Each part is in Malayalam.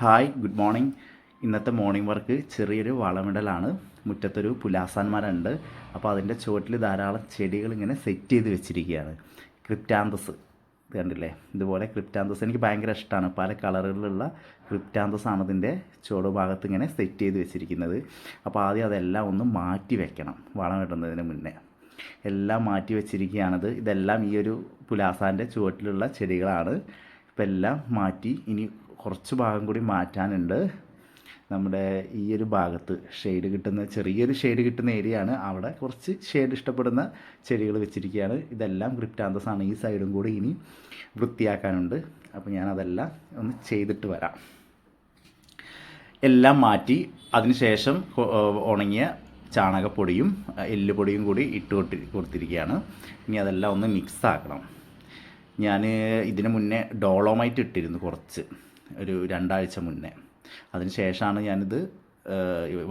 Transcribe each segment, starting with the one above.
Hi, good morning. ഇന്നത്തെ മോർണിംഗ് വർക്ക് ചെറിയൊരു വളമിടലാണ്. മുറ്റത്തൊരു പുലാസാൻ മരമുണ്ട്. അപ്പോൾ അതിൻ്റെ ചുവട്ടിൽ ധാരാളം ചെടികൾ ഇങ്ങനെ സെറ്റ് ചെയ്ത് വെച്ചിരിക്കുകയാണ്. ക്രിപ്റ്റാന്തസ് കണ്ടില്ലേ, ഇതുപോലെ ക്രിപ്റ്റാന്തസ് എനിക്ക് ഭയങ്കര ഇഷ്ടമാണ്. പല കളറുകളിലുള്ള ക്രിപ്റ്റാന്തസ് ആണ് ഇതിൻ്റെ ചുവട് ഭാഗത്ത് ഇങ്ങനെ സെറ്റ് ചെയ്ത് വെച്ചിരിക്കുന്നത്. അപ്പോൾ ആദ്യം അതെല്ലാം ഒന്ന് മാറ്റി വെക്കണം. വളമിടുന്നതിന് മുന്നേ എല്ലാം മാറ്റി വെച്ചിരിക്കുകയാണത്. ഇതെല്ലാം ഈ ഒരു പുലാസാൻ്റെ ചുവട്ടിലുള്ള ചെടികളാണ്. ഇപ്പം എല്ലാം മാറ്റി, ഇനി കുറച്ച് ഭാഗം കൂടി മാറ്റാനുണ്ട്. നമ്മുടെ ഈ ഒരു ഭാഗത്ത് ഷെയ്ഡ് കിട്ടുന്ന ചെറിയൊരു ഷെയ്ഡ് കിട്ടുന്ന ഏരിയയാണ്. അവിടെ കുറച്ച് ഷെയ്ഡ് ഇഷ്ടപ്പെടുന്ന ചെടികൾ വെച്ചിരിക്കുകയാണ്. ഇതെല്ലാം ക്രിപ്റ്റാന്തസ് ആണ്. ഈ സൈഡും കൂടി ഇനി വൃത്തിയാക്കാനുണ്ട്. അപ്പോൾ ഞാനതെല്ലാം ഒന്ന് ചെയ്തിട്ട് വരാം. എല്ലാം മാറ്റി അതിനുശേഷം ഉണങ്ങിയ ചാണകപ്പൊടിയും എല്ലുപൊടിയും കൂടി ഇട്ട് കൊടുത്തിരിക്കുകയാണ്. ഇനി അതെല്ലാം ഒന്ന് മിക്സ് ആക്കണം. ഞാൻ ഇതിന് മുന്നേ ഡോളോമൈറ്റ് ഇട്ടിരുന്നു കുറച്ച്, ഒരു 2 ആഴ്ച മുന്നേ. അതിന് ശേഷമാണ് ഞാനിത്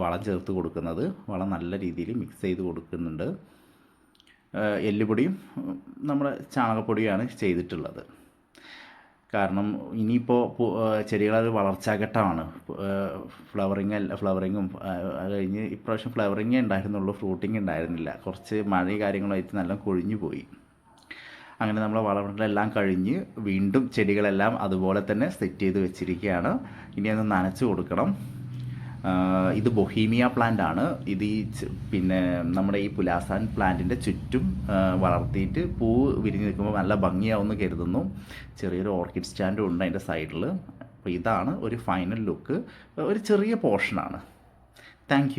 വളം ചേർത്ത് കൊടുക്കുന്നത്. വളം നല്ല രീതിയിൽ മിക്സ് ചെയ്ത് കൊടുക്കുന്നുണ്ട്. എല്ലുപൊടിയും നമ്മുടെ ചാണകപ്പൊടിയാണ് ചെയ്തിട്ടുള്ളത്. കാരണം ഇനിയിപ്പോൾ ചെടികളൊരു വളർച്ചാഘട്ടമാണ്. ഫ്ലവറിങ്ങും കഴിഞ്ഞ് ഇപ്രാവശ്യം ഫ്ലവറിങ്ങേ ഉണ്ടായിരുന്നുള്ളൂ, ഫ്രൂട്ടിങ് ഉണ്ടായിരുന്നില്ല. കുറച്ച് മഴയും കാര്യങ്ങളുമായിട്ട് നല്ല കൊഴിഞ്ഞു പോയി. അങ്ങനെ നമ്മളെ വളമെല്ലാം കഴിഞ്ഞ് വീണ്ടും ചെടികളെല്ലാം അതുപോലെ തന്നെ സെറ്റ് ചെയ്ത് വെച്ചിരിക്കുകയാണ്. ഇനി ഒന്ന് നനച്ച് കൊടുക്കണം. ഇത് ബൊഹീമിയ പ്ലാന്റ് ആണ്. ഇത് പിന്നെ നമ്മുടെ ഈ പുലാസാൻ പ്ലാന്റിൻ്റെ ചുറ്റും വളർത്തിയിട്ട് പൂവ് വിരിഞ്ഞ് നിൽക്കുമ്പോൾ നല്ല ഭംഗിയാവുമെന്ന് കരുതുന്നു. ചെറിയൊരു ഓർക്കിഡ് സ്റ്റാൻഡും ഉണ്ട് അതിൻ്റെ സൈഡിൽ. അപ്പോൾ ഇതാണ് ഒരു ഫൈനൽ ലുക്ക്. ഒരു ചെറിയ പോർഷനാണ്. Thank you.